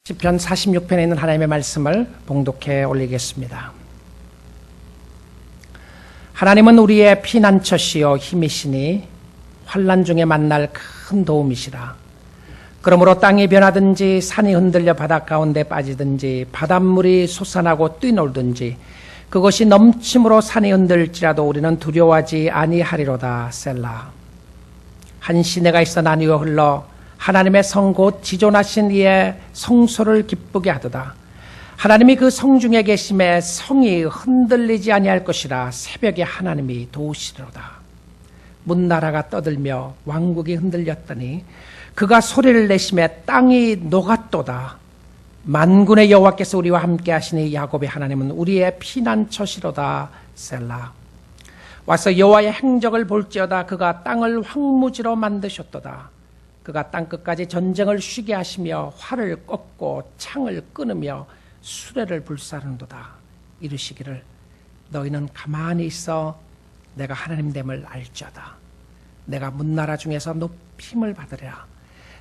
시편 46편에 있는 하나님의 말씀을 봉독해 올리겠습니다. 하나님은 우리의 피난처시요 힘이시니 환난 중에 만날 큰 도움이시라. 그러므로 땅이 변하든지 산이 흔들려 바닷 가운데 빠지든지 바닷물이 솟아나고 뛰놀든지 그것이 넘침으로 산이 흔들지라도 우리는 두려워하지 아니하리로다. 셀라. 한 시내가 있어 나뉘어 흘러 하나님의 성 곧 지존하신 이의 성소를 기쁘게 하도다. 하나님이 그 성 중에 계심에 성이 흔들리지 아니할 것이라. 새벽에 하나님이 도우시리로다. 문나라가 떠들며 왕국이 흔들렸더니 그가 소리를 내심에 땅이 녹았도다. 만군의 여호와께서 우리와 함께 하시니 야곱의 하나님은 우리의 피난처시로다. 셀라. 와서 여호와의 행적을 볼지어다. 그가 땅을 황무지로 만드셨도다. 그가 땅끝까지 전쟁을 쉬게 하시며 활을 꺾고 창을 끊으며 수레를 불사르는도다. 이르시기를 너희는 가만히 있어 내가 하나님됨을 알지어다. 내가 문나라 중에서 높임을 받으리라.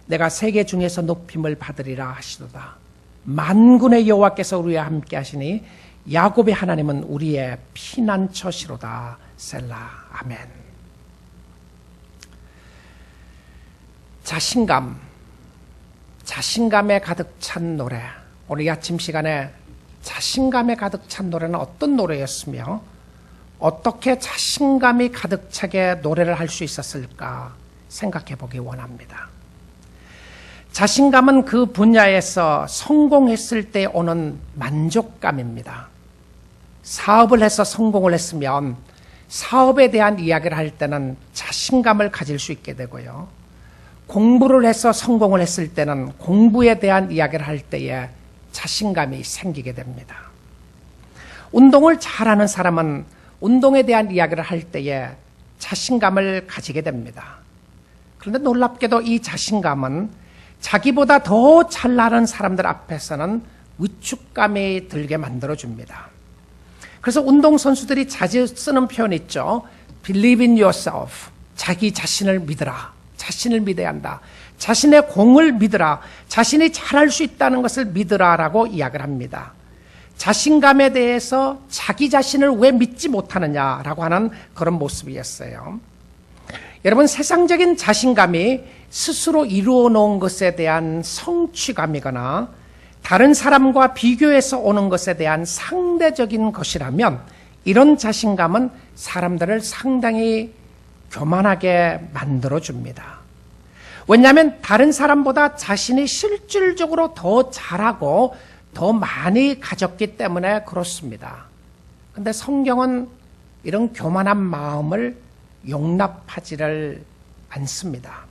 내가 세계 중에서 높임을 받으리라 하시도다. 만군의 여호와께서 우리와 함께 하시니 야곱의 하나님은 우리의 피난처시로다. 셀라. 아멘. 자신감에 가득 찬 노래. 오늘 이 아침 시간에 자신감에 가득 찬 노래는 어떤 노래였으며 어떻게 자신감이 가득 차게 노래를 할 수 있었을까 생각해 보기 원합니다. 자신감은 그 분야에서 성공했을 때 오는 만족감입니다. 사업을 해서 성공을 했으면 사업에 대한 이야기를 할 때는 자신감을 가질 수 있게 되고요. 공부를 해서 성공을 했을 때는 공부에 대한 이야기를 할 때에 자신감이 생기게 됩니다. 운동을 잘하는 사람은 운동에 대한 이야기를 할 때에 자신감을 가지게 됩니다. 그런데 놀랍게도 이 자신감은 자기보다 더 잘나가는 사람들 앞에서는 위축감이 들게 만들어줍니다. 그래서 운동선수들이 자주 쓰는 표현 있죠. Believe in yourself. 자기 자신을 믿으라. 자신을 믿어야 한다. 자신의 공을 믿으라. 자신이 잘할 수 있다는 것을 믿으라라고 이야기를 합니다. 자신감에 대해서 자기 자신을 왜 믿지 못하느냐라고 하는 그런 모습이었어요. 여러분, 세상적인 자신감이 스스로 이루어 놓은 것에 대한 성취감이거나 다른 사람과 비교해서 오는 것에 대한 상대적인 것이라면 이런 자신감은 사람들을 상당히 교만하게 만들어줍니다. 왜냐하면 다른 사람보다 자신이 실질적으로 더 잘하고 더 많이 가졌기 때문에 그렇습니다. 그런데 성경은 이런 교만한 마음을 용납하지를 않습니다.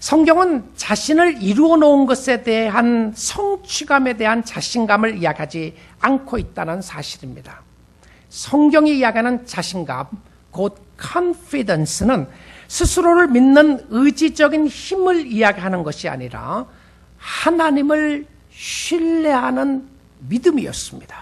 성경은 자신을 이루어 놓은 것에 대한 성취감에 대한 자신감을 이야기하지 않고 있다는 사실입니다. 성경이 이야기하는 자신감, 곧 confidence는 스스로를 믿는 의지적인 힘을 이야기하는 것이 아니라 하나님을 신뢰하는 믿음이었습니다.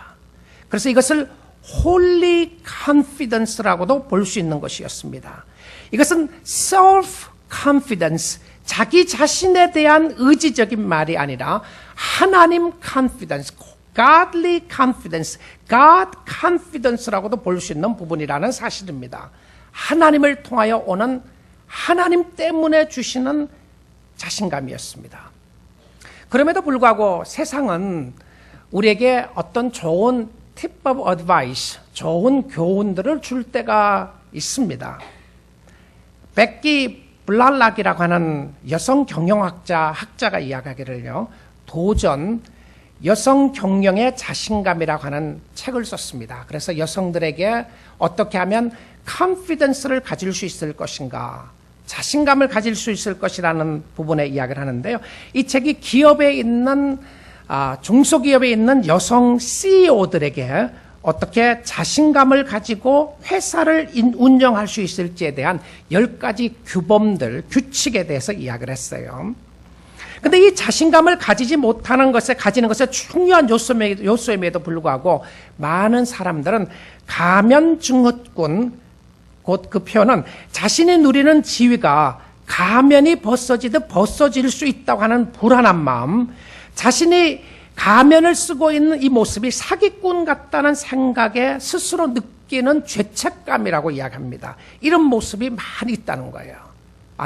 그래서 이것을 holy confidence라고도 볼 수 있는 것이었습니다. 이것은 self-confidence, 자기 자신에 대한 의지적인 말이 아니라 하나님 confidence, godly confidence, God confidence라고도 볼 수 있는 부분이라는 사실입니다. 하나님을 통하여 오는 하나님 때문에 주시는 자신감이었습니다. 그럼에도 불구하고 세상은 우리에게 어떤 좋은 tip of advice, 좋은 교훈들을 줄 때가 있습니다. 베키 블랄락이라고 하는 여성 경영학자가 이야기하기를요, 도전 여성 경영의 자신감이라고 하는 책을 썼습니다. 그래서 여성들에게 어떻게 하면 confidence를 가질 수 있을 것인가, 자신감을 가질 수 있을 것이라는 부분에 이야기를 하는데요. 이 책이 기업에 있는 중소기업에 있는 여성 CEO들에게 어떻게 자신감을 가지고 회사를 운영할 수 있을지에 대한 10가지 규범들, 규칙에 대해서 이야기를 했어요. 그런데 이 자신감을 가지지 못하는 것에, 가지는 것에 중요한 요소임에도 불구하고 많은 사람들은 가면증후군, 곧 그 표현은 자신이 누리는 지위가 가면이 벗어지듯 벗어질 수 있다고 하는 불안한 마음, 자신이 가면을 쓰고 있는 이 모습이 사기꾼 같다는 생각에 스스로 느끼는 죄책감이라고 이야기합니다. 이런 모습이 많이 있다는 거예요.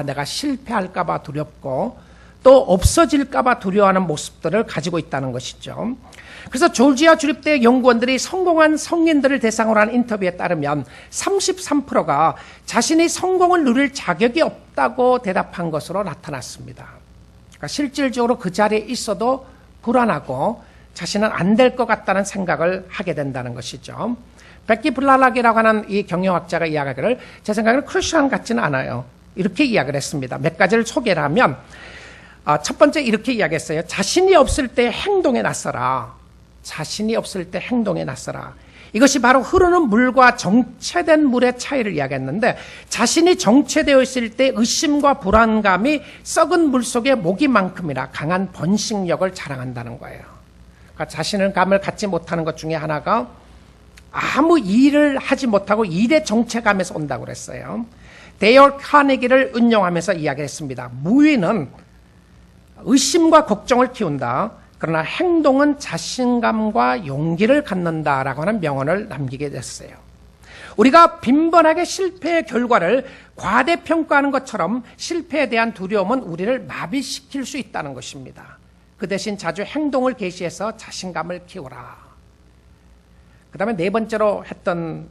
내가 실패할까 봐 두렵고 또 없어질까 봐 두려워하는 모습들을 가지고 있다는 것이죠. 그래서 조지아 주립대 연구원들이 성공한 성인들을 대상으로 한 인터뷰에 따르면 33%가 자신이 성공을 누릴 자격이 없다고 대답한 것으로 나타났습니다. 그러니까 실질적으로 그 자리에 있어도 불안하고 자신은 안 될 것 같다는 생각을 하게 된다는 것이죠. 베키 블라락이라고 하는 이 경영학자가 이야기하기를 제 생각에는 크리스천 같지는 않아요. 이렇게 이야기를 했습니다. 몇 가지를 소개를 하면 첫 번째 이렇게 이야기했어요. 자신이 없을 때 행동에 나서라. 자신이 없을 때 행동에 나서라. 이것이 바로 흐르는 물과 정체된 물의 차이를 이야기했는데 자신이 정체되어 있을 때 의심과 불안감이 썩은 물 속의 모기만큼이나 강한 번식력을 자랑한다는 거예요. 그러니까 자신을 감을 갖지 못하는 것 중에 하나가 아무 일을 하지 못하고 일의 정체감에서 온다고 그랬어요. 데일 카네기를 인용하면서 이야기했습니다. 무위는 의심과 걱정을 키운다. 그러나 행동은 자신감과 용기를 갖는다라고 하는 명언을 남기게 됐어요. 우리가 빈번하게 실패의 결과를 과대평가하는 것처럼 실패에 대한 두려움은 우리를 마비시킬 수 있다는 것입니다. 그 대신 자주 행동을 개시해서 자신감을 키우라. 그 다음에 네 번째로 했던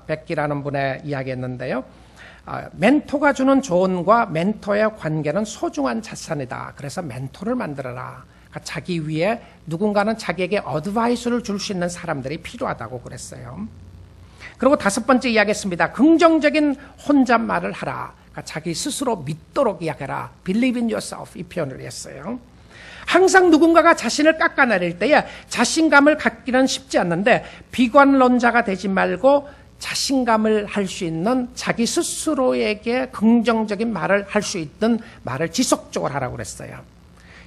백기라는 분의 이야기였는데요. 멘토가 주는 조언과 멘토의 관계는 소중한 자산이다. 그래서 멘토를 만들어라. 그러니까 자기 위에 누군가는 자기에게 어드바이스를 줄 수 있는 사람들이 필요하다고 그랬어요. 그리고 다섯 번째 이야기했습니다. 긍정적인 혼잣말을 하라. 그러니까 자기 스스로 믿도록 이야기해라. Believe in yourself 이 표현을 했어요. 항상 누군가가 자신을 깎아내릴 때에 자신감을 갖기는 쉽지 않는데 비관론자가 되지 말고 자신감을 할 수 있는 자기 스스로에게 긍정적인 말을 할 수 있는 말을 지속적으로 하라고 그랬어요.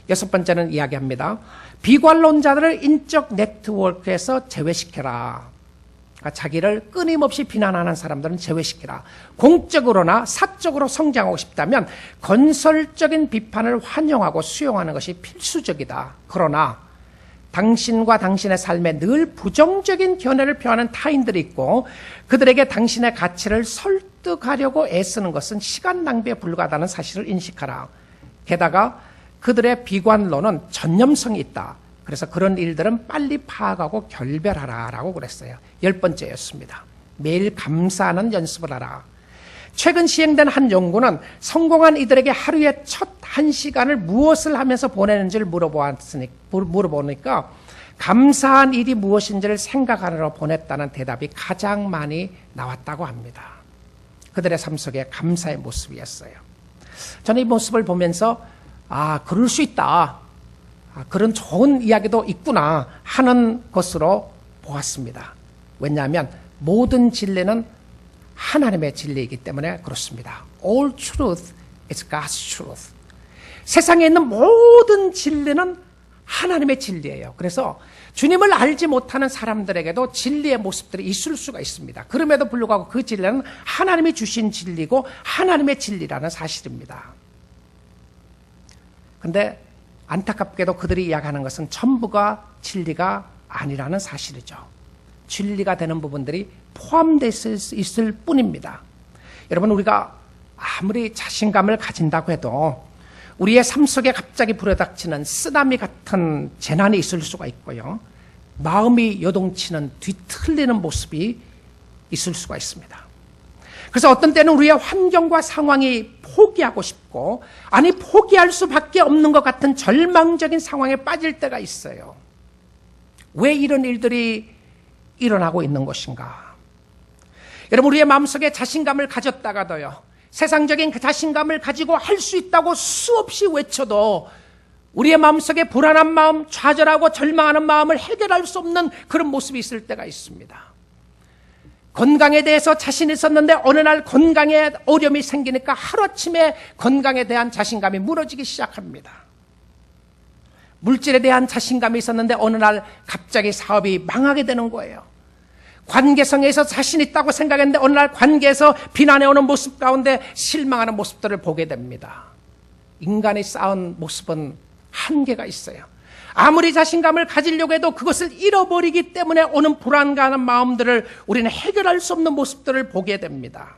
여섯 번째는 이야기합니다. 비관론자들을 인적 네트워크에서 제외시켜라. 그러니까 자기를 끊임없이 비난하는 사람들은 제외시키라. 공적으로나 사적으로 성장하고 싶다면 건설적인 비판을 환영하고 수용하는 것이 필수적이다. 그러나 당신과 당신의 삶에 늘 부정적인 견해를 표하는 타인들이 있고 그들에게 당신의 가치를 설득하려고 애쓰는 것은 시간 낭비에 불과하다는 사실을 인식하라. 게다가 그들의 비관론은 전념성이 있다. 그래서 그런 일들은 빨리 파악하고 결별하라라고 그랬어요. 열 번째였습니다. 매일 감사하는 연습을 하라. 최근 시행된 한 연구는 성공한 이들에게 하루에 첫 1시간을 무엇을 하면서 보내는지를 물어보니까 감사한 일이 무엇인지를 생각하느라 보냈다는 대답이 가장 많이 나왔다고 합니다. 그들의 삶 속에 감사의 모습이었어요. 저는 이 모습을 보면서 그럴 수 있다. 그런 좋은 이야기도 있구나 하는 것으로 보았습니다. 왜냐하면 모든 진리는 하나님의 진리이기 때문에 그렇습니다. All truth is God's truth. 세상에 있는 모든 진리는 하나님의 진리예요. 그래서 주님을 알지 못하는 사람들에게도 진리의 모습들이 있을 수가 있습니다. 그럼에도 불구하고 그 진리는 하나님이 주신 진리고 하나님의 진리라는 사실입니다. 그런데 안타깝게도 그들이 이야기하는 것은 전부가 진리가 아니라는 사실이죠. 진리가 되는 부분들이 포함되어 있을 뿐입니다. 여러분, 우리가 아무리 자신감을 가진다고 해도 우리의 삶 속에 갑자기 불어닥치는 쓰나미 같은 재난이 있을 수가 있고요. 마음이 요동치는 뒤틀리는 모습이 있을 수가 있습니다. 그래서 어떤 때는 우리의 환경과 상황이 포기하고 싶고 포기할 수밖에 없는 것 같은 절망적인 상황에 빠질 때가 있어요. 왜 이런 일들이 일어나고 있는 것인가? 여러분, 우리의 마음속에 자신감을 가졌다가도요, 세상적인 그 자신감을 가지고 할 수 있다고 수없이 외쳐도 우리의 마음속에 불안한 마음, 좌절하고 절망하는 마음을 해결할 수 없는 그런 모습이 있을 때가 있습니다. 건강에 대해서 자신이 있었는데 어느 날 건강에 어려움이 생기니까 하루아침에 건강에 대한 자신감이 무너지기 시작합니다. 물질에 대한 자신감이 있었는데 어느 날 갑자기 사업이 망하게 되는 거예요. 관계성에서 자신 있다고 생각했는데 어느 날 관계에서 비난해오는 모습 가운데 실망하는 모습들을 보게 됩니다. 인간이 쌓은 모습은 한계가 있어요. 아무리 자신감을 가지려고 해도 그것을 잃어버리기 때문에 오는 불안감한 마음들을 우리는 해결할 수 없는 모습들을 보게 됩니다.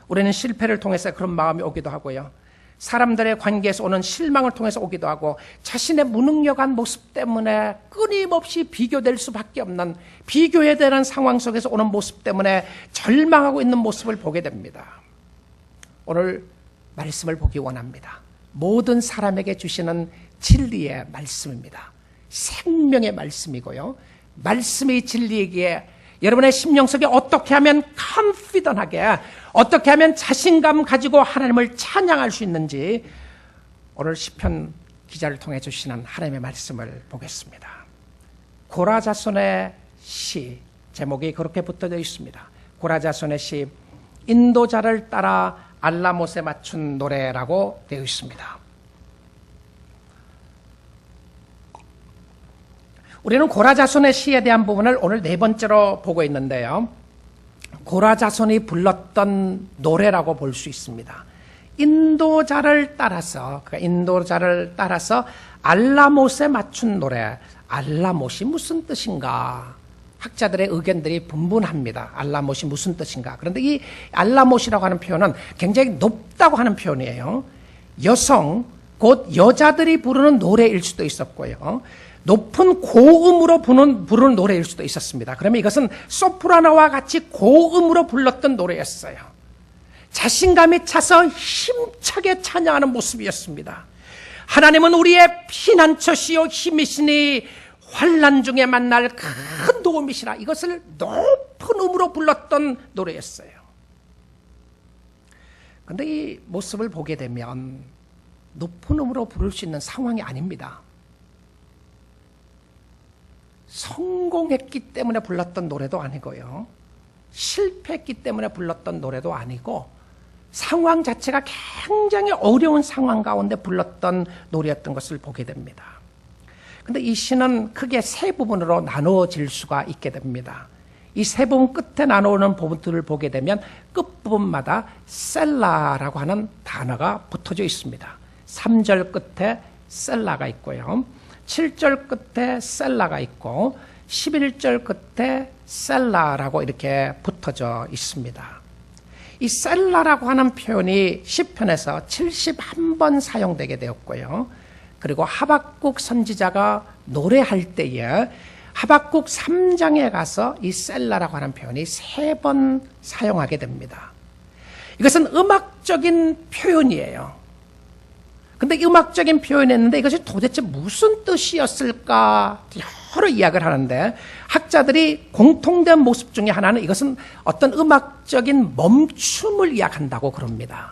우리는 실패를 통해서 그런 마음이 오기도 하고요. 사람들의 관계에서 오는 실망을 통해서 오기도 하고 자신의 무능력한 모습 때문에 끊임없이 비교될 수밖에 없는 비교해야 되는 상황 속에서 오는 모습 때문에 절망하고 있는 모습을 보게 됩니다. 오늘 말씀을 보기 원합니다. 모든 사람에게 주시는 진리의 말씀입니다. 생명의 말씀이고요. 말씀이 진리이기에 여러분의 심령 속에 어떻게 하면 confident하게, 어떻게 하면 자신감 가지고 하나님을 찬양할 수 있는지 오늘 시편 기자를 통해 주시는 하나님의 말씀을 보겠습니다. 고라자손의 시, 제목이 그렇게 붙어져 있습니다. 고라자손의 시, 인도자를 따라 알라못에 맞춘 노래라고 되어 있습니다. 우리는 고라자손의 시에 대한 부분을 오늘 네 번째로 보고 있는데요. 고라자손이 불렀던 노래라고 볼 수 있습니다. 인도자를 따라서 알라못에 맞춘 노래. 알라못이 무슨 뜻인가? 학자들의 의견들이 분분합니다. 알라못이 무슨 뜻인가? 그런데 이 알라못이라고 하는 표현은 굉장히 높다고 하는 표현이에요. 여성, 곧 여자들이 부르는 노래일 수도 있었고요. 높은 고음으로 부르는 노래일 수도 있었습니다. 그러면 이것은 소프라노와 같이 고음으로 불렀던 노래였어요. 자신감이 차서 힘차게 찬양하는 모습이었습니다. 하나님은 우리의 피난처시요 힘이시니 환난 중에 만날 큰 도움이시라. 이것을 높은 음으로 불렀던 노래였어요. 그런데 이 모습을 보게 되면 높은 음으로 부를 수 있는 상황이 아닙니다. 성공했기 때문에 불렀던 노래도 아니고요. 실패했기 때문에 불렀던 노래도 아니고 상황 자체가 굉장히 어려운 상황 가운데 불렀던 노래였던 것을 보게 됩니다. 그런데 이 시는 크게 세 부분으로 나누어질 수가 있게 됩니다. 이 세 부분 끝에 나누는 부분들을 보게 되면 끝부분마다 셀라라고 하는 단어가 붙어져 있습니다. 3절 끝에 셀라가 있고요. 7절 끝에 셀라가 있고 11절 끝에 셀라라고 이렇게 붙어져 있습니다. 이 셀라라고 하는 표현이 시편에서 71번 사용되게 되었고요. 그리고 하박국 선지자가 노래할 때에 하박국 3장에 가서 이 셀라라고 하는 표현이 3번 사용하게 됩니다. 이것은 음악적인 표현이에요. 근데 음악적인 표현이었는데 이것이 도대체 무슨 뜻이었을까 여러 이야기를 하는데 학자들이 공통된 모습 중에 하나는 이것은 어떤 음악적인 멈춤을 이야기한다고 그럽니다.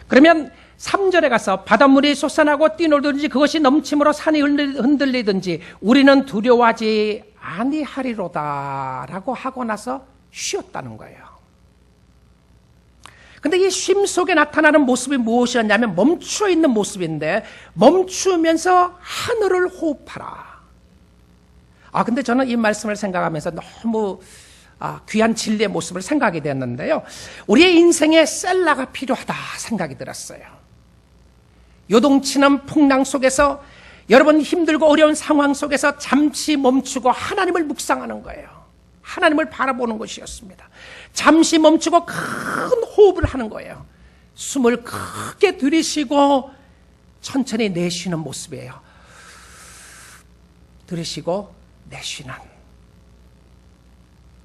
그러면 3절에 가서 바닷물이 솟아나고 뛰놀든지 그것이 넘침으로 산이 흔들리든지 우리는 두려워하지 아니하리로다 라고 하고 나서 쉬었다는 거예요. 근데 이 쉼 속에 나타나는 모습이 무엇이었냐면 멈추어 있는 모습인데 멈추면서 하늘을 호흡하라. 근데 저는 이 말씀을 생각하면서 너무 귀한 진리의 모습을 생각하게 되었는데요. 우리의 인생에 셀라가 필요하다 생각이 들었어요. 요동치는 풍랑 속에서 여러분 힘들고 어려운 상황 속에서 잠시 멈추고 하나님을 묵상하는 거예요. 하나님을 바라보는 것이었습니다. 잠시 멈추고 큰 호흡을 하는 거예요. 숨을 크게 들이쉬고 천천히 내쉬는 모습이에요. 들이쉬고 내쉬는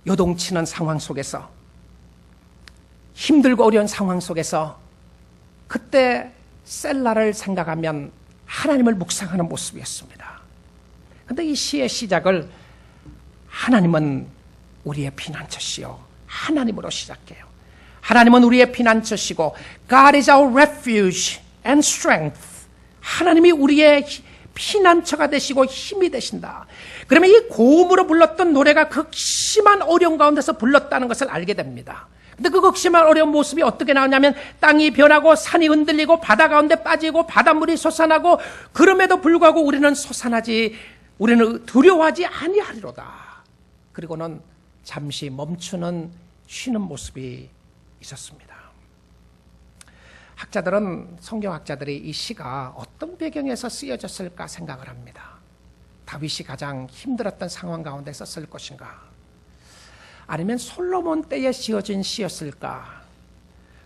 요동치는 상황 속에서 힘들고 어려운 상황 속에서 그때 셀라를 생각하면 하나님을 묵상하는 모습이었습니다. 그런데 이 시의 시작을 하나님은 우리의 피난처시요 하나님으로 시작해요. 하나님은 우리의 피난처시고 God is our refuge and strength. 하나님이 우리의 피난처가 되시고 힘이 되신다. 그러면 이 고음으로 불렀던 노래가 극심한 어려움 가운데서 불렀다는 것을 알게 됩니다. 근데 그 극심한 어려운 모습이 어떻게 나오냐면 땅이 변하고 산이 흔들리고 바다 가운데 빠지고 바닷물이 솟아나고 그럼에도 불구하고 우리는 두려워하지 아니하리로다. 그리고는 잠시 멈추는 쉬는 모습이 있었습니다. 학자들은, 성경학자들이 이 시가 어떤 배경에서 쓰여졌을까 생각을 합니다. 다윗이 가장 힘들었던 상황 가운데 썼을 것인가? 아니면 솔로몬 때에 지어진 시였을까?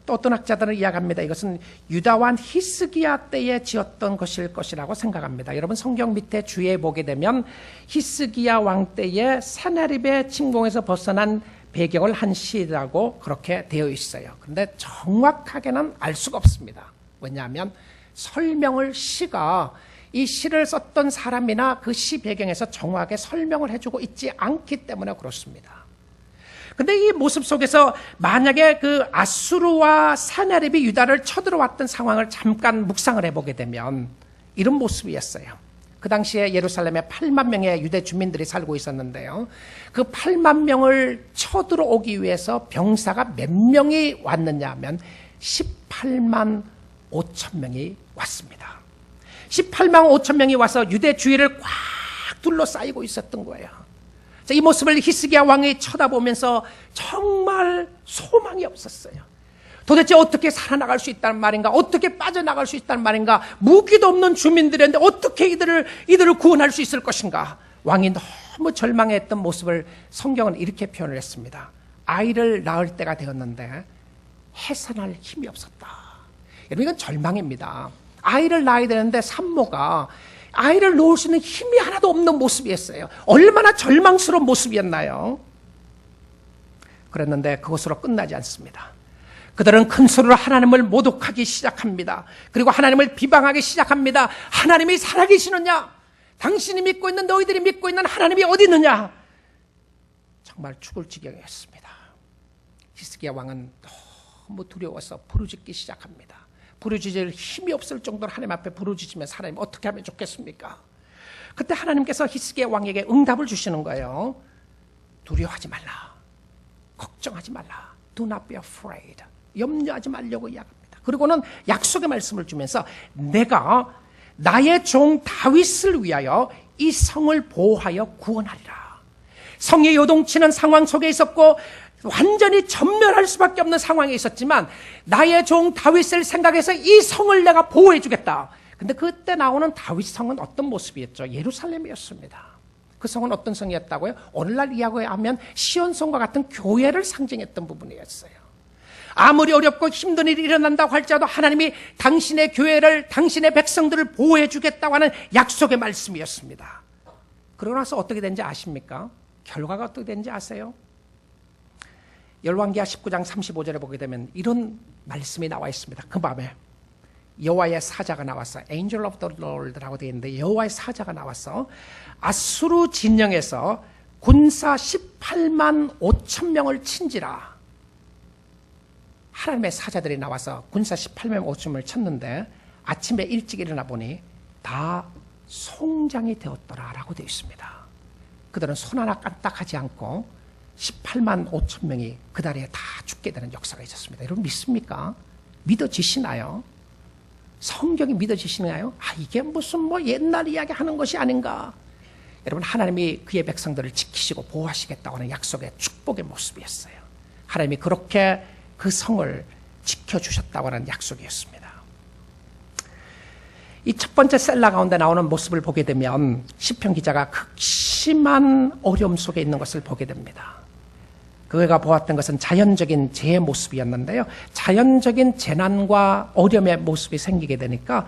또 어떤 학자들은 이야기합니다. 이것은 유다 왕 히스기야 때에 지었던 것일 것이라고 생각합니다. 여러분 성경 밑에 주의해 보게 되면 히스기야 왕 때에 사나립의 침공에서 벗어난 배경을 한 시라고 그렇게 되어 있어요. 그런데 정확하게는 알 수가 없습니다. 왜냐하면 설명을 시가 이 시를 썼던 사람이나 그 시 배경에서 정확하게 설명을 해주고 있지 않기 때문에 그렇습니다. 근데 이 모습 속에서 만약에 그 아수르와 사나립이 유다를 쳐들어왔던 상황을 잠깐 묵상을 해보게 되면 이런 모습이었어요. 그 당시에 예루살렘에 8만 명의 유대 주민들이 살고 있었는데요. 그 8만 명을 쳐들어오기 위해서 병사가 몇 명이 왔느냐 하면 18만 5천 명이 왔습니다. 18만 5천 명이 와서 유대 주위를 꽉 둘러싸이고 있었던 거예요. 이 모습을 히스기야 왕이 쳐다보면서 정말 소망이 없었어요. 도대체 어떻게 살아나갈 수 있다는 말인가? 어떻게 빠져나갈 수 있다는 말인가? 무기도 없는 주민들인데 어떻게 이들을 구원할 수 있을 것인가? 왕이 너무 절망했던 모습을 성경은 이렇게 표현을 했습니다. 아이를 낳을 때가 되었는데 해산할 힘이 없었다. 여러분 이건 절망입니다. 아이를 낳아야 되는데 산모가 아이를 놓을 수 있는 힘이 하나도 없는 모습이었어요. 얼마나 절망스러운 모습이었나요? 그랬는데 그것으로 끝나지 않습니다. 그들은 큰 소리로 하나님을 모독하기 시작합니다. 그리고 하나님을 비방하기 시작합니다. 하나님이 살아계시느냐? 당신이 믿고 있는 너희들이 믿고 있는 하나님이 어디 있느냐? 정말 죽을 지경이었습니다. 히스기야 왕은 너무 두려워서 부르짖기 시작합니다. 부르짖을 힘이 없을 정도로 하나님 앞에 부르짖으면서 하나님 어떻게 하면 좋겠습니까? 그때 하나님께서 히스기야 왕에게 응답을 주시는 거예요. 두려워하지 말라. 걱정하지 말라. Do not be afraid. 염려하지 말려고 이야기합니다. 그리고는 약속의 말씀을 주면서 내가 나의 종 다윗을 위하여 이 성을 보호하여 구원하리라. 성이 요동치는 상황 속에 있었고 완전히 전멸할 수밖에 없는 상황에 있었지만 나의 종 다윗을 생각해서 이 성을 내가 보호해 주겠다. 근데 그때 나오는 다윗 성은 어떤 모습이었죠? 예루살렘이었습니다. 그 성은 어떤 성이었다고요? 오늘날 이야기하면 시온성과 같은 교회를 상징했던 부분이었어요. 아무리 어렵고 힘든 일이 일어난다고 할지라도 하나님이 당신의 교회를, 당신의 백성들을 보호해 주겠다고 하는 약속의 말씀이었습니다. 그러고 나서 어떻게 된지 아십니까? 결과가 어떻게 된지 아세요? 열왕기하 19장 35절에 보게 되면 이런 말씀이 나와 있습니다. 그 밤에 여호와의 사자가 나와서 Angel of the Lord라고 되어 있는데 여호와의 사자가 나와서 아수르 진영에서 군사 18만 5천 명을 친지라. 하나님의 사자들이 나와서 군사 18만 5천 명을 쳤는데 아침에 일찍 일어나 보니 다 송장이 되었더라라고 되어 있습니다. 그들은 손 하나 까딱하지 않고 18만 5천 명이 그 다리에 다 죽게 되는 역사가 있었습니다. 여러분 믿습니까? 믿어지시나요? 성경이 믿어지시나요? 이게 무슨 옛날 이야기 하는 것이 아닌가? 여러분 하나님이 그의 백성들을 지키시고 보호하시겠다고 하는 약속의 축복의 모습이었어요. 하나님이 그렇게 그 성을 지켜주셨다고 하는 약속이었습니다. 이 첫 번째 셀라 가운데 나오는 모습을 보게 되면 시편 기자가 극심한 어려움 속에 있는 것을 보게 됩니다. 그가 보았던 것은 자연적인 재해 모습이었는데요. 자연적인 재난과 어려움의 모습이 생기게 되니까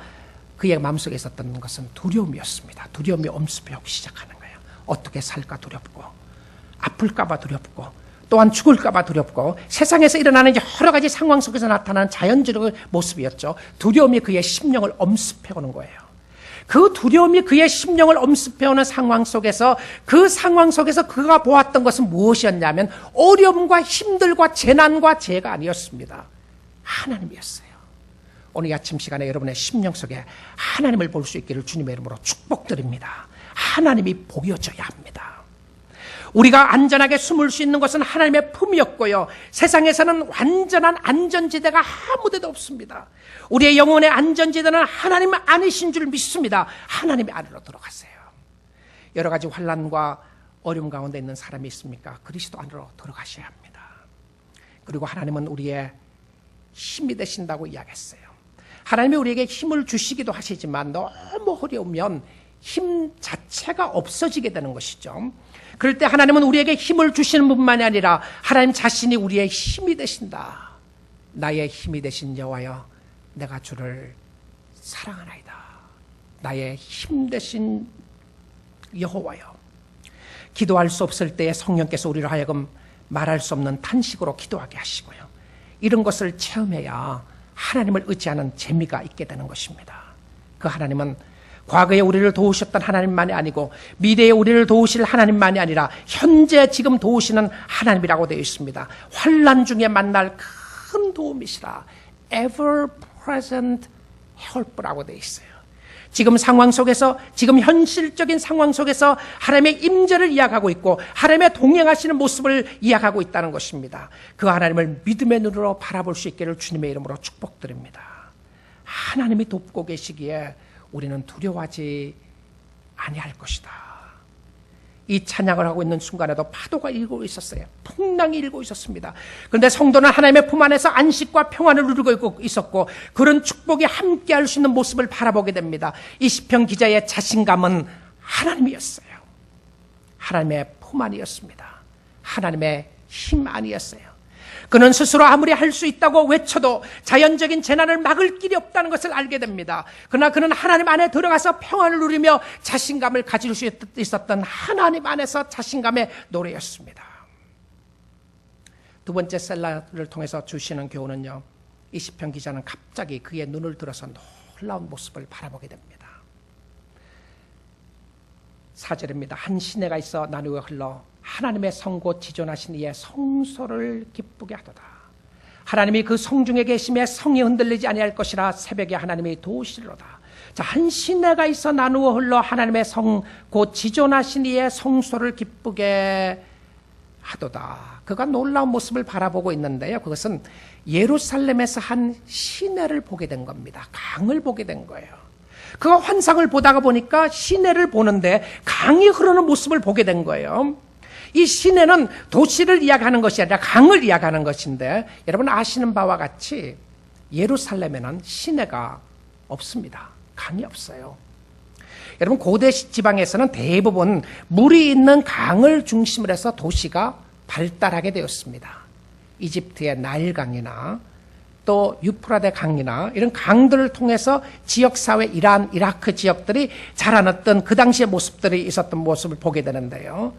그의 마음속에 있었던 것은 두려움이었습니다. 두려움이 엄습해오기 시작하는 거예요. 어떻게 살까 두렵고 아플까 봐 두렵고 또한 죽을까 봐 두렵고 세상에서 일어나는 여러 가지 상황 속에서 나타나는 자연적인 모습이었죠. 두려움이 그의 심령을 엄습해오는 거예요. 그 두려움이 그의 심령을 엄습해오는 상황 속에서 그 상황 속에서 그가 보았던 것은 무엇이었냐면 어려움과 힘들과 재난과 재해가 아니었습니다. 하나님이었어요. 오늘 아침 시간에 여러분의 심령 속에 하나님을 볼 수 있기를 주님의 이름으로 축복드립니다. 하나님이 보여져야 합니다. 우리가 안전하게 숨을 수 있는 것은 하나님의 품이었고요. 세상에서는 완전한 안전지대가 아무데도 없습니다. 우리의 영혼의 안전지대는 하나님 안이신 줄 믿습니다. 하나님 안으로 들어가세요. 여러 가지 환난과 어려움 가운데 있는 사람이 있습니까? 그리스도 안으로 들어가셔야 합니다. 그리고 하나님은 우리의 힘이 되신다고 이야기했어요. 하나님이 우리에게 힘을 주시기도 하시지만 너무 어려우면 힘 자체가 없어지게 되는 것이죠. 그럴 때 하나님은 우리에게 힘을 주시는 뿐만이 아니라 하나님 자신이 우리의 힘이 되신다. 나의 힘이 되신 여호와여, 내가 주를 사랑하나이다. 나의 힘 되신 여호와여. 기도할 수 없을 때에 성령께서 우리로 하여금 말할 수 없는 탄식으로 기도하게 하시고요. 이런 것을 체험해야 하나님을 의지하는 재미가 있게 되는 것입니다. 그 하나님은 과거에 우리를 도우셨던 하나님만이 아니고 미래에 우리를 도우실 하나님만이 아니라 현재 지금 도우시는 하나님이라고 되어 있습니다. 환난 중에 만날 큰 도움이시라. ever present help라고 되어 있어요. 지금 상황 속에서, 지금 현실적인 상황 속에서 하나님의 임재를 이야기하고 있고 하나님의 동행하시는 모습을 이야기하고 있다는 것입니다. 그 하나님을 믿음의 눈으로 바라볼 수 있기를 주님의 이름으로 축복드립니다. 하나님이 돕고 계시기에 우리는 두려워하지 아니할 것이다. 이 찬양을 하고 있는 순간에도 파도가 일고 있었어요. 풍랑이 일고 있었습니다. 그런데 성도는 하나님의 품 안에서 안식과 평안을 누리고 있었고 그런 축복이 함께할 수 있는 모습을 바라보게 됩니다. 이 시편 기자의 자신감은 하나님이었어요. 하나님의 품 안이었습니다. 하나님의 힘 안이었어요. 그는 스스로 아무리 할 수 있다고 외쳐도 자연적인 재난을 막을 길이 없다는 것을 알게 됩니다. 그러나 그는 하나님 안에 들어가서 평안을 누리며 자신감을 가질 수 있었던 하나님 안에서 자신감의 노래였습니다. 두 번째 셀라를 통해서 주시는 교훈은요, 이 시편 기자는 갑자기 그의 눈을 들어서 놀라운 모습을 바라보게 됩니다. 4절입니다. 한 시내가 있어 나누어 흘러 하나님의 성고 지존하신 이의 성소를 기쁘게 하도다. 하나님이 그 성중에 계심에 성이 흔들리지 아니할 것이라 새벽에 하나님이 도우시리로다. 자, 한 시내가 있어 나누어 흘러 하나님의 성고 지존하신 이의 성소를 기쁘게 하도다. 그가 놀라운 모습을 바라보고 있는데요, 그것은 예루살렘에서 한 시내를 보게 된 겁니다. 강을 보게 된 거예요. 그가 환상을 보다가 보니까 시내를 보는데 강이 흐르는 모습을 보게 된 거예요. 이 시내는 도시를 이야기하는 것이 아니라 강을 이야기하는 것인데, 여러분 아시는 바와 같이 예루살렘에는 시내가 없습니다. 강이 없어요. 여러분 고대 지방에서는 대부분 물이 있는 강을 중심으로 해서 도시가 발달하게 되었습니다. 이집트의 나일강이나 또 유프라데 강이나 이런 강들을 통해서 지역사회, 이란, 이라크 지역들이 자라났던 그 당시의 모습들이 있었던 모습을 보게 되는데요.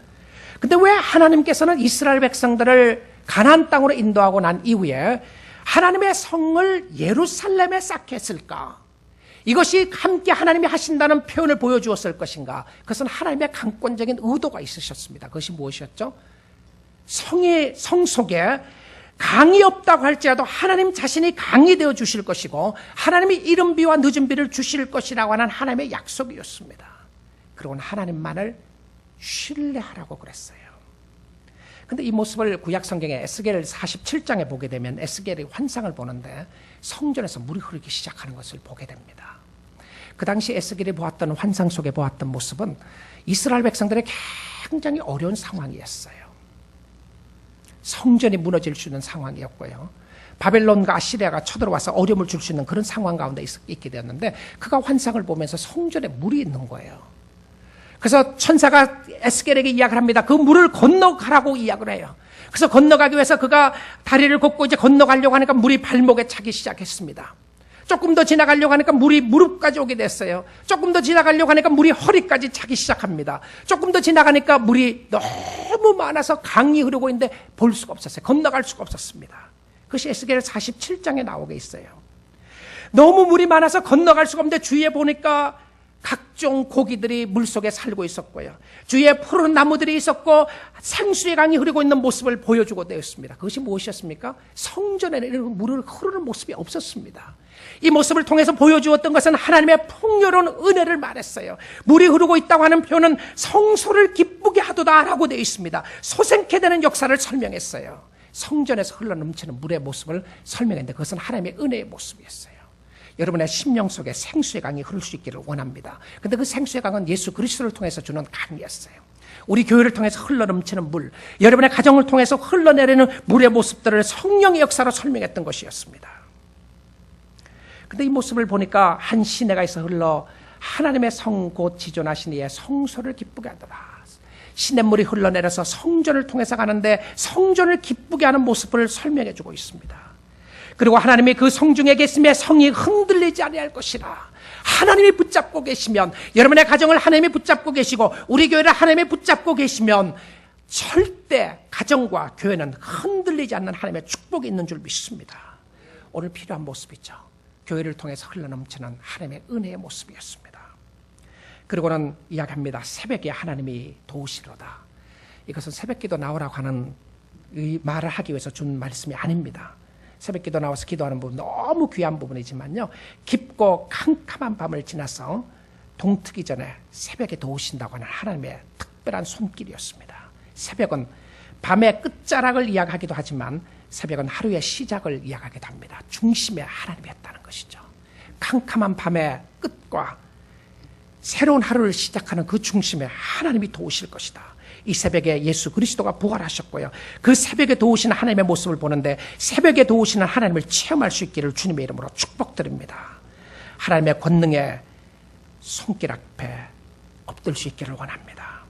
근데 왜 하나님께서는 이스라엘 백성들을 가나안 땅으로 인도하고 난 이후에 하나님의 성을 예루살렘에 쌓게 했을까? 이것이 함께 하나님이 하신다는 표현을 보여주었을 것인가? 그것은 하나님의 강권적인 의도가 있으셨습니다. 그것이 무엇이었죠? 성 속에 강이 없다고 할지라도 하나님 자신이 강이 되어 주실 것이고 하나님이 이른 비와 늦은 비를 주실 것이라고 하는 하나님의 약속이었습니다. 그리고 하나님만을 신뢰하라고 그랬어요. 근데 이 모습을 구약 성경의 에스겔 47장에 보게 되면 에스겔이 환상을 보는데 성전에서 물이 흐르기 시작하는 것을 보게 됩니다. 그 당시 에스겔이 보았던 환상 속에 보았던 모습은 이스라엘 백성들의 굉장히 어려운 상황이었어요. 성전이 무너질 수 있는 상황이었고요. 바벨론과 아시리아가 쳐들어와서 어려움을 줄 수 있는 그런 상황 가운데 있게 되었는데 그가 환상을 보면서 성전에 물이 있는 거예요. 그래서 천사가 에스겔에게 이야기를 합니다. 그 물을 건너가라고 이야기를 해요. 그래서 건너가기 위해서 그가 다리를 걷고 이제 건너가려고 하니까 물이 발목에 차기 시작했습니다. 조금 더 지나가려고 하니까 물이 무릎까지 오게 됐어요. 조금 더 지나가려고 하니까 물이 허리까지 차기 시작합니다. 조금 더 지나가니까 물이 너무 많아서 강이 흐르고 있는데 볼 수가 없었어요. 건너갈 수가 없었습니다. 그것이 에스겔 47장에 나오게 있어요. 너무 물이 많아서 건너갈 수가 없는데 주위에 보니까 각종 고기들이 물속에 살고 있었고요. 주위에 푸른 나무들이 있었고 생수의 강이 흐르고 있는 모습을 보여주고 되었습니다. 그것이 무엇이었습니까? 성전에는 이런 물을 흐르는 모습이 없었습니다. 이 모습을 통해서 보여주었던 것은 하나님의 풍요로운 은혜를 말했어요. 물이 흐르고 있다고 하는 표현은 성소를 기쁘게 하도다라고 되어 있습니다. 소생케 되는 역사를 설명했어요. 성전에서 흘러넘치는 물의 모습을 설명했는데 그것은 하나님의 은혜의 모습이었어요. 여러분의 심령 속에 생수의 강이 흐를 수 있기를 원합니다. 그런데 그 생수의 강은 예수 그리스도를 통해서 주는 강이었어요. 우리 교회를 통해서 흘러넘치는 물, 여러분의 가정을 통해서 흘러내리는 물의 모습들을 성령의 역사로 설명했던 것이었습니다. 근데 이 모습을 보니까 한 시내가에서 흘러 하나님의 성 곧 지존하신 이의 성소를 기쁘게 하더라. 시냇물이 흘러내려서 성전을 통해서 가는데 성전을 기쁘게 하는 모습을 설명해 주고 있습니다. 그리고 하나님이 그 성중에 계심에 성이 흔들리지 아니할 것이라. 하나님이 붙잡고 계시면, 여러분의 가정을 하나님이 붙잡고 계시고 우리 교회를 하나님이 붙잡고 계시면 절대 가정과 교회는 흔들리지 않는 하나님의 축복이 있는 줄 믿습니다. 오늘 필요한 모습이죠. 교회를 통해서 흘러넘치는 하나님의 은혜의 모습이었습니다. 그리고는 이야기합니다. 새벽에 하나님이 도우시로다. 이것은 새벽기도 나오라고 하는 이 말을 하기 위해서 준 말씀이 아닙니다. 새벽기도 나와서 기도하는 부분 너무 귀한 부분이지만요, 깊고 캄캄한 밤을 지나서 동트기 전에 새벽에 도우신다고 하는 하나님의 특별한 손길이었습니다. 새벽은 밤의 끝자락을 이야기하기도 하지만 새벽은 하루의 시작을 이야기하기도 합니다. 중심에 하나님이었다는 것이죠. 캄캄한 밤의 끝과 새로운 하루를 시작하는 그 중심에 하나님이 도우실 것이다. 이 새벽에 예수 그리스도가 부활하셨고요, 그 새벽에 도우시는 하나님의 모습을 보는데 새벽에 도우시는 하나님을 체험할 수 있기를 주님의 이름으로 축복드립니다. 하나님의 권능의 손길 앞에 엎들 수 있기를 원합니다.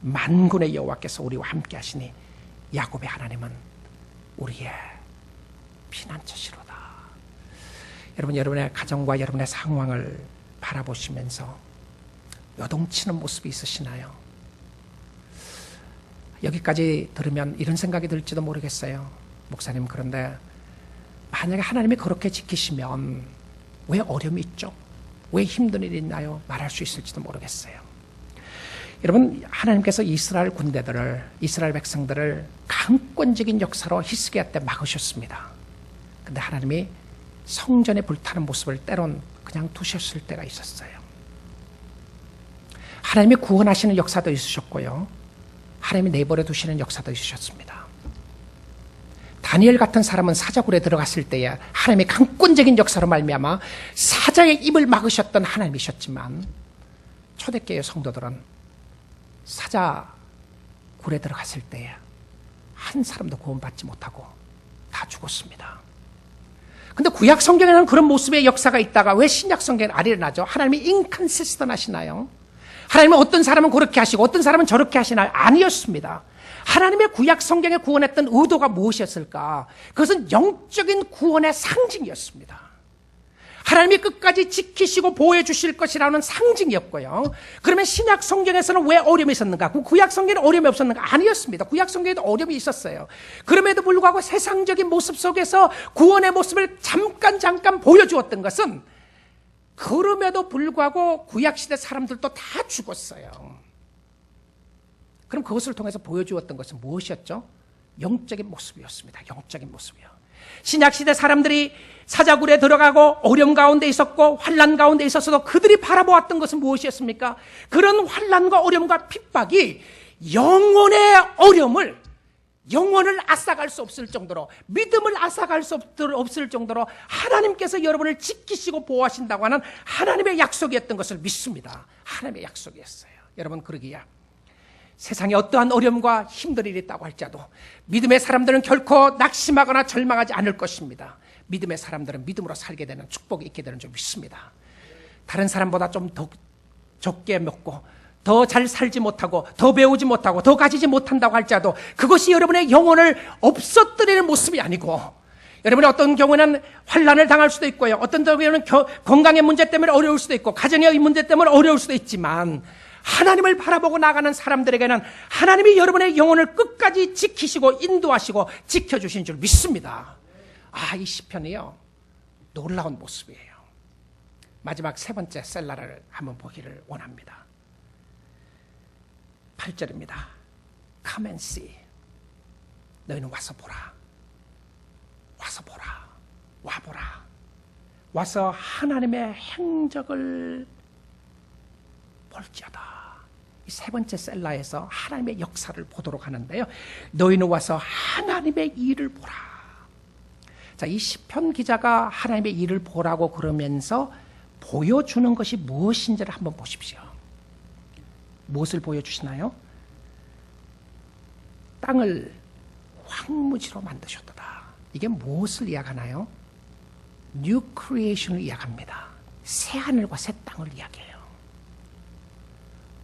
만군의 여호와께서 우리와 함께 하시니 야곱의 하나님은 우리의 피난처시로다. 여러분, 여러분의 가정과 여러분의 상황을 바라보시면서 요동치는 모습이 있으시나요? 여기까지 들으면 이런 생각이 들지도 모르겠어요. 목사님, 그런데 만약에 하나님이 그렇게 지키시면 왜 어려움이 있죠? 왜 힘든 일이 있나요? 말할 수 있을지도 모르겠어요. 여러분, 하나님께서 이스라엘 군대들을, 이스라엘 백성들을 강권적인 역사로 히스기야 때 막으셨습니다. 근데 하나님이 성전에 불타는 모습을 때론 그냥 두셨을 때가 있었어요. 하나님이 구원하시는 역사도 있으셨고요, 하나님이 내버려 두시는 역사도 있으셨습니다. 다니엘 같은 사람은 사자굴에 들어갔을 때에 하나님의 강권적인 역사로 말미암아 사자의 입을 막으셨던 하나님이셨지만, 초대교회 성도들은 사자굴에 들어갔을 때에 한 사람도 구원받지 못하고 다 죽었습니다. 근데 구약 성경에는 그런 모습의 역사가 있다가 왜 신약 성경에 아리나죠? 하나님이 인컨시스턴 하시나요? 하나님은 어떤 사람은 그렇게 하시고 어떤 사람은 저렇게 하시나요? 아니었습니다. 하나님의 구약 성경에 구원했던 의도가 무엇이었을까? 그것은 영적인 구원의 상징이었습니다. 하나님이 끝까지 지키시고 보호해 주실 것이라는 상징이었고요. 그러면 신약 성경에서는 왜 어려움이 있었는가? 구약 성경에는 어려움이 없었는가? 아니었습니다. 구약 성경에도 어려움이 있었어요. 그럼에도 불구하고 세상적인 모습 속에서 구원의 모습을 잠깐 보여주었던 것은, 그럼에도 불구하고 구약시대 사람들도 다 죽었어요. 그럼 그것을 통해서 보여주었던 것은 무엇이었죠? 영적인 모습이었습니다. 영적인 모습이요. 신약시대 사람들이 사자굴에 들어가고 어려움 가운데 있었고 환난 가운데 있었어도 그들이 바라보았던 것은 무엇이었습니까? 그런 환난과 어려움과 핍박이 영혼의 어려움을, 영혼을 앗아갈 수 없을 정도로, 믿음을 앗아갈 수 없을 정도로 하나님께서 여러분을 지키시고 보호하신다고 하는 하나님의 약속이었던 것을 믿습니다. 하나님의 약속이었어요. 여러분, 그러기에 세상에 어떠한 어려움과 힘든 일이 있다고 할지라도 믿음의 사람들은 결코 낙심하거나 절망하지 않을 것입니다. 믿음의 사람들은 믿음으로 살게 되는 축복이 있게 되는 줄 믿습니다. 다른 사람보다 좀 더 적게 먹고 더 잘 살지 못하고 더 배우지 못하고 더 가지지 못한다고 할지라도 그것이 여러분의 영혼을 없어뜨리는 모습이 아니고, 여러분이 어떤 경우는 환난을 당할 수도 있고요, 어떤 경우에는 건강의 문제 때문에 어려울 수도 있고 가정의 문제 때문에 어려울 수도 있지만, 하나님을 바라보고 나가는 사람들에게는 하나님이 여러분의 영혼을 끝까지 지키시고 인도하시고 지켜주신 줄 믿습니다. 이 시편이요, 놀라운 모습이에요. 마지막 세 번째 셀라를 한번 보기를 원합니다. 8절입니다. Come and see. 너희는 와서 보라. 와서 보라. 와보라. 와서 하나님의 행적을 볼지어다. 이 세 번째 셀라에서 하나님의 역사를 보도록 하는데요, 너희는 와서 하나님의 일을 보라. 자, 이 시편 기자가 하나님의 일을 보라고 그러면서 보여주는 것이 무엇인지를 한번 보십시오. 무엇을 보여주시나요? 땅을 황무지로 만드셨도다. 이게 무엇을 이야기하나요? 뉴 크리에이션을 이야기합니다. 새 하늘과 새 땅을 이야기해요.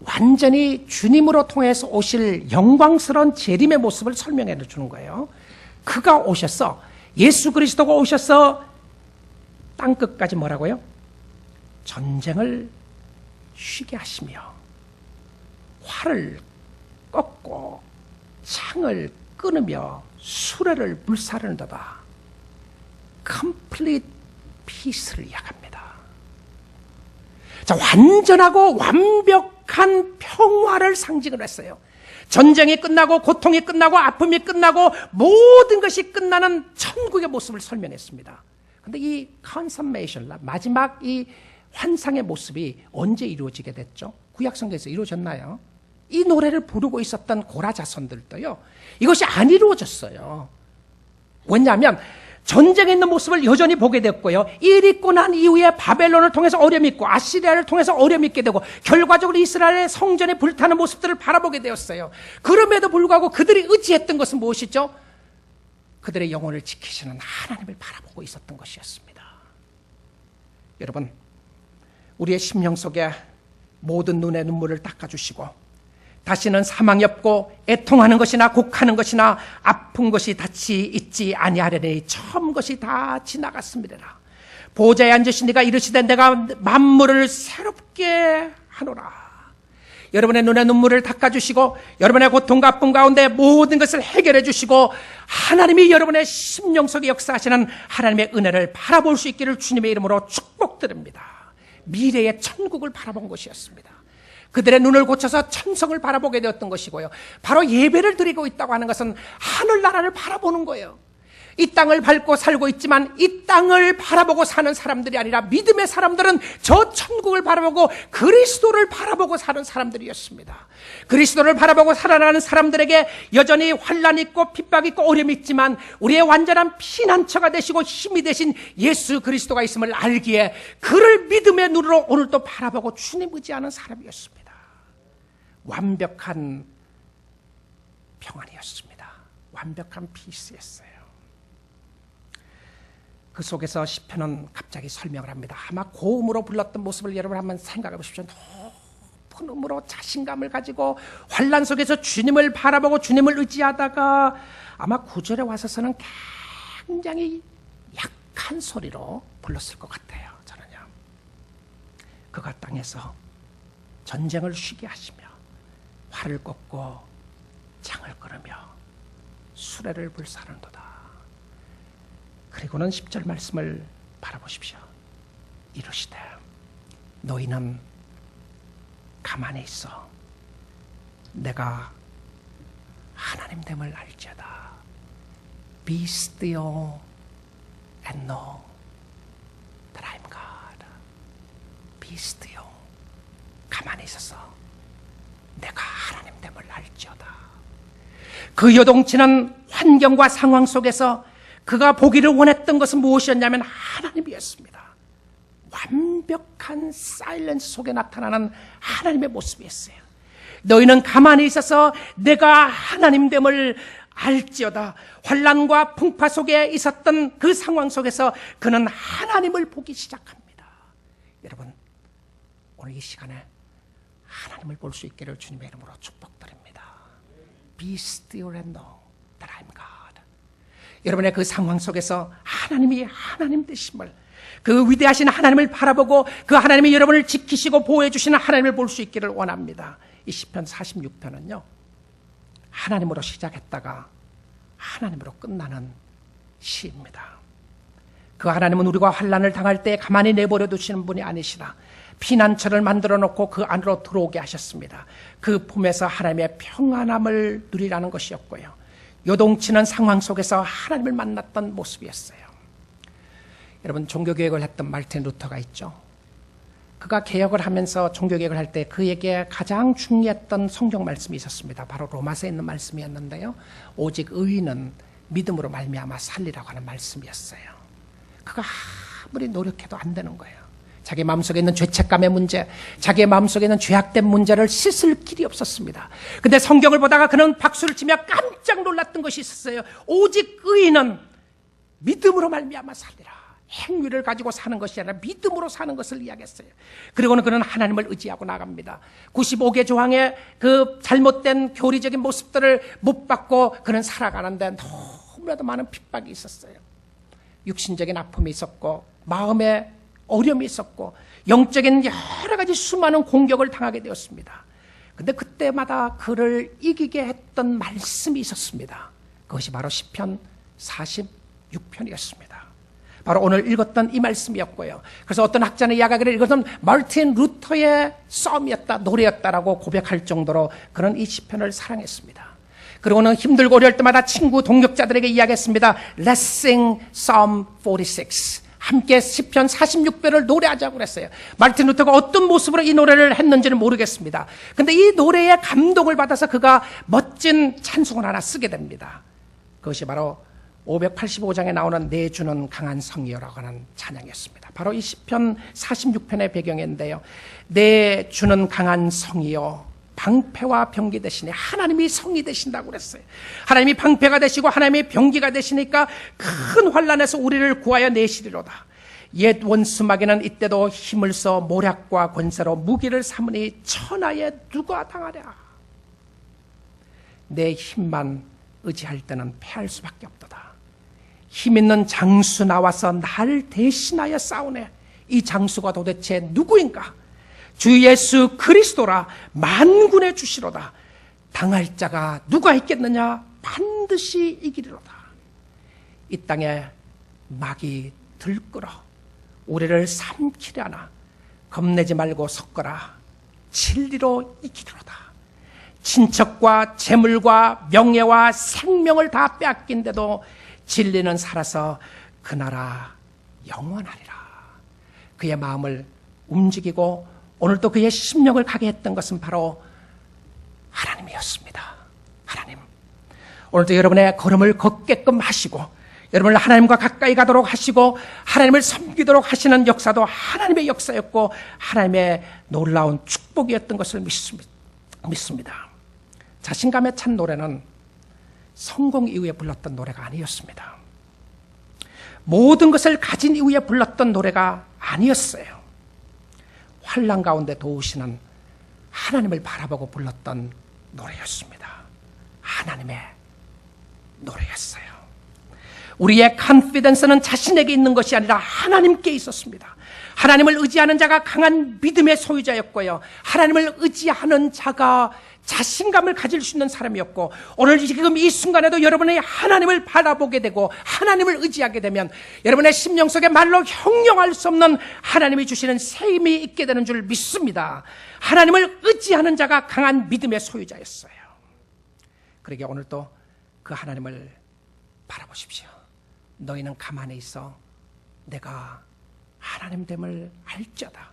완전히 주님으로 통해서 오실 영광스러운 재림의 모습을 설명해 주는 거예요. 그가 오셔서, 예수 그리스도가 오셔서 땅끝까지 뭐라고요? 전쟁을 쉬게 하시며 활을 꺾고 창을 끊으며 수레를 불사르는도다. complete peace를 이야기합니다. 자, 완전하고 완벽한 평화를 상징을 했어요. 전쟁이 끝나고 고통이 끝나고 아픔이 끝나고 모든 것이 끝나는 천국의 모습을 설명했습니다. 근데 이 consummation, 마지막 이 환상의 모습이 언제 이루어지게 됐죠? 구약성경에서 이루어졌나요? 이 노래를 부르고 있었던 고라 자손들도요, 이것이 안 이루어졌어요. 왜냐하면 전쟁에 있는 모습을 여전히 보게 됐고요, 일 있고 난 이후에 바벨론을 통해서 어려움이 있고 아시리아를 통해서 어려움이 있게 되고 결과적으로 이스라엘의 성전에 불타는 모습들을 바라보게 되었어요. 그럼에도 불구하고 그들이 의지했던 것은 무엇이죠? 그들의 영혼을 지키시는 하나님을 바라보고 있었던 것이었습니다. 여러분, 우리의 심령 속에 모든 눈의 눈물을 닦아주시고 다시는 사망이 없고 애통하는 것이나 곡하는 것이나 아픈 것이 다치 있지 아니하려니 처음 것이 다 지나갔습니다. 보좌에 앉으신 이가 이르시되 내가 만물을 새롭게 하노라. 여러분의 눈의 눈물을 닦아주시고 여러분의 고통과 아픔 가운데 모든 것을 해결해 주시고 하나님이 여러분의 심령 속에 역사하시는 하나님의 은혜를 바라볼 수 있기를 주님의 이름으로 축복드립니다. 미래의 천국을 바라본 것이었습니다. 그들의 눈을 고쳐서 천성을 바라보게 되었던 것이고요, 바로 예배를 드리고 있다고 하는 것은 하늘나라를 바라보는 거예요. 이 땅을 밟고 살고 있지만 이 땅을 바라보고 사는 사람들이 아니라 믿음의 사람들은 저 천국을 바라보고 그리스도를 바라보고 사는 사람들이었습니다. 그리스도를 바라보고 살아가는 사람들에게 여전히 환난이 있고 핍박이 있고 어려움이 있지만 우리의 완전한 피난처가 되시고 힘이 되신 예수 그리스도가 있음을 알기에 그를 믿음의 눈으로 오늘도 바라보고 주님 의지하는 사람이었습니다. 완벽한 평안이었습니다. 완벽한 피스였어요. 그 속에서 시편은 갑자기 설명을 합니다. 아마 고음으로 불렀던 모습을 여러분 한번 생각해 보십시오. 높은 음으로 자신감을 가지고 환난 속에서 주님을 바라보고 주님을 의지하다가 아마 9절에 와서서는 굉장히 약한 소리로 불렀을 것 같아요. 저는요. 그가 땅에서 전쟁을 쉬게 하시며 활을 꺾고 창을 끊으며 수레를 불사르는도다. 그리고는 10절 말씀을 바라보십시오. 이르시되 너희는 가만히 있어 내가 하나님 됨을 알지어다. Be still and know that I'm God. Be still. 가만히 있어서 내가 하나님 됨을 알지어다. 그 요동치는 환경과 상황 속에서 그가 보기를 원했던 것은 무엇이었냐면 하나님이었습니다. 완벽한 사일런스 속에 나타나는 하나님의 모습이었어요. 너희는 가만히 있어서 내가 하나님됨을 알지어다. 환난과 풍파 속에 있었던 그 상황 속에서 그는 하나님을 보기 시작합니다. 여러분, 오늘 이 시간에 하나님을 볼 수 있기를 주님의 이름으로 축복드립니다. Be still and know that I'm God. 여러분의 그 상황 속에서 하나님이 하나님 되심을, 그 위대하신 하나님을 바라보고 그 하나님이 여러분을 지키시고 보호해 주시는 하나님을 볼 수 있기를 원합니다. 이 시편 46편은요 하나님으로 시작했다가 하나님으로 끝나는 시입니다. 그 하나님은 우리가 환난을 당할 때 가만히 내버려 두시는 분이 아니시라. 피난처를 만들어 놓고 그 안으로 들어오게 하셨습니다. 그 품에서 하나님의 평안함을 누리라는 것이었고요, 요동치는 상황 속에서 하나님을 만났던 모습이었어요. 여러분, 종교개혁을 했던 마르틴 루터가 있죠. 그가 개혁을 하면서 종교개혁을 할 때 그에게 가장 중요했던 성경 말씀이 있었습니다. 바로 로마서에 있는 말씀이었는데요, 오직 의인은 믿음으로 말미암아 살리라고 하는 말씀이었어요. 그가 아무리 노력해도 안 되는 거예요. 자기 마음속에 있는 죄책감의 문제, 자기의 마음속에 있는 죄악된 문제를 씻을 길이 없었습니다. 근데 성경을 보다가 그는 박수를 치며 깜짝 놀랐던 것이 있었어요. 오직 의인은 믿음으로 말미암아 살리라. 행위를 가지고 사는 것이 아니라 믿음으로 사는 것을 이야기했어요. 그리고는 그는 하나님을 의지하고 나갑니다. 95개 조항의 그 잘못된 교리적인 모습들을 못 받고 그는 살아가는데 너무나도 많은 핍박이 있었어요. 육신적인 아픔이 있었고 마음에 어려움이 있었고 영적인 여러 가지 수많은 공격을 당하게 되었습니다. 근데 그때마다 그를 이기게 했던 말씀이 있었습니다. 그것이 바로 시편 46편이었습니다. 바로 오늘 읽었던 이 말씀이었고요. 그래서 어떤 학자는 이야기하기를 이것은 마르틴 루터의 썸이었다, 노래였다라고 고백할 정도로 그는 이 시편을 사랑했습니다. 그리고는 힘들고 어려울 때마다 친구, 동역자들에게 이야기했습니다. Let's sing Psalm 46. 함께 시편 46편을 노래하자고 그랬어요. 마르틴 루터가 어떤 모습으로 이 노래를 했는지는 모르겠습니다. 근데 이 노래에 감동을 받아서 그가 멋진 찬송을 하나 쓰게 됩니다. 그것이 바로 585장에 나오는 내 주는 강한 성이여라고 하는 찬양이었습니다. 바로 이 시편 46편의 배경인데요. 내 주는 강한 성이여 방패와 병기 되시니 하나님이 성이 되신다고 그랬어요. 하나님이 방패가 되시고 하나님이 병기가 되시니까 큰 환난에서 우리를 구하여 내시리로다. 옛 원수 마귀는 이때도 힘을 써 모략과 권세로 무기를 삼으니 천하에 누가 당하랴. 내 힘만 의지할 때는 패할 수밖에 없도다. 힘 있는 장수 나와서 날 대신하여 싸우네. 이 장수가 도대체 누구인가? 주 예수 그리스도라 만군의 주시로다. 당할 자가 누가 있겠느냐? 반드시 이기리로다. 이 땅에 막이 들끓어 우리를 삼키려나 겁내지 말고 섰거라. 진리로 이기리로다. 친척과 재물과 명예와 생명을 다 빼앗긴데도 진리는 살아서 그 나라 영원하리라. 그의 마음을 움직이고 오늘도 그의 심령을 가게 했던 것은 바로 하나님이었습니다. 하나님. 오늘도 여러분의 걸음을 걷게끔 하시고 여러분을 하나님과 가까이 가도록 하시고 하나님을 섬기도록 하시는 역사도 하나님의 역사였고 하나님의 놀라운 축복이었던 것을 믿습니다. 자신감에 찬 노래는 성공 이후에 불렀던 노래가 아니었습니다. 모든 것을 가진 이후에 불렀던 노래가 아니었어요. 환난 가운데 도우시는 하나님을 바라보고 불렀던 노래였습니다. 하나님의 노래였어요. 우리의 컨피던스는 자신에게 있는 것이 아니라 하나님께 있었습니다. 하나님을 의지하는 자가 강한 믿음의 소유자였고요. 하나님을 의지하는 자가 자신감을 가질 수 있는 사람이었고 오늘 지금 이 순간에도 여러분이 하나님을 바라보게 되고 하나님을 의지하게 되면 여러분의 심령 속에 말로 형용할 수 없는 하나님이 주시는 새 힘이 있게 되는 줄 믿습니다. 하나님을 의지하는 자가 강한 믿음의 소유자였어요. 그러게 오늘도 그 하나님을 바라보십시오. 너희는 가만히 있어 내가 하나님됨을 알지어다.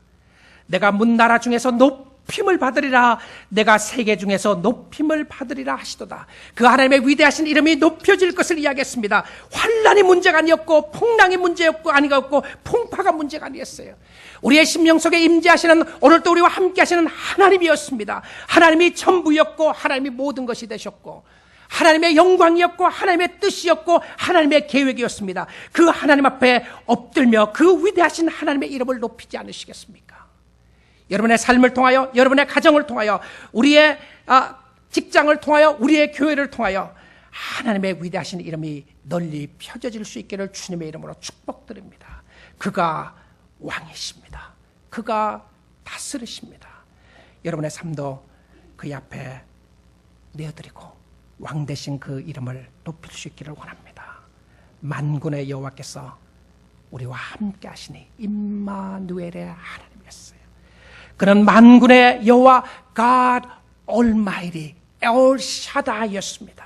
내가 문나라 중에서 높임을 받으리라. 내가 세계 중에서 높임을 받으리라 하시도다. 그 하나님의 위대하신 이름이 높여질 것을 이야기했습니다. 환난이 문제가 아니었고 풍랑이 문제였고 아니었고 풍파가 문제가 아니었어요. 우리의 심령 속에 임재하시는 오늘도 우리와 함께 하시는 하나님이었습니다. 하나님이 전부였고 하나님이 모든 것이 되셨고 하나님의 영광이었고 하나님의 뜻이었고 하나님의 계획이었습니다. 그 하나님 앞에 엎들며 그 위대하신 하나님의 이름을 높이지 않으시겠습니까? 여러분의 삶을 통하여 여러분의 가정을 통하여 우리의 직장을 통하여 우리의 교회를 통하여 하나님의 위대하신 이름이 널리 펴져질 수 있기를 주님의 이름으로 축복드립니다. 그가 왕이십니다. 그가 다스리십니다. 여러분의 삶도 그의 앞에 내어드리고 왕 대신 그 이름을 높일 수 있기를 원합니다. 만군의 여호와께서 우리와 함께 하시니 임마누엘의 하나님이었어요. 그는 만군의 여호와 God Almighty El Shaddai였습니다.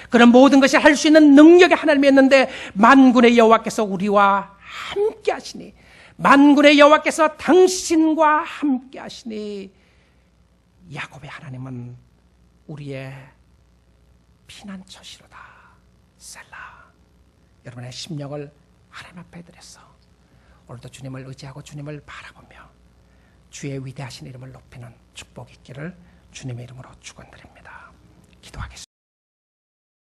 그는 모든 것을 할 수 있는 능력의 하나님이었는데 만군의 여호와께서 우리와 함께 하시니 만군의 여호와께서 당신과 함께 하시니 야곱의 하나님은 우리의 피난처시로다. 셀라. 여러분의 심령을 하나님 앞에 드렸어. 오늘도 주님을 의지하고 주님을 바라보며 주의 위대하신 이름을 높이는 축복이 있기를 주님의 이름으로 축원드립니다. 기도하겠습니다.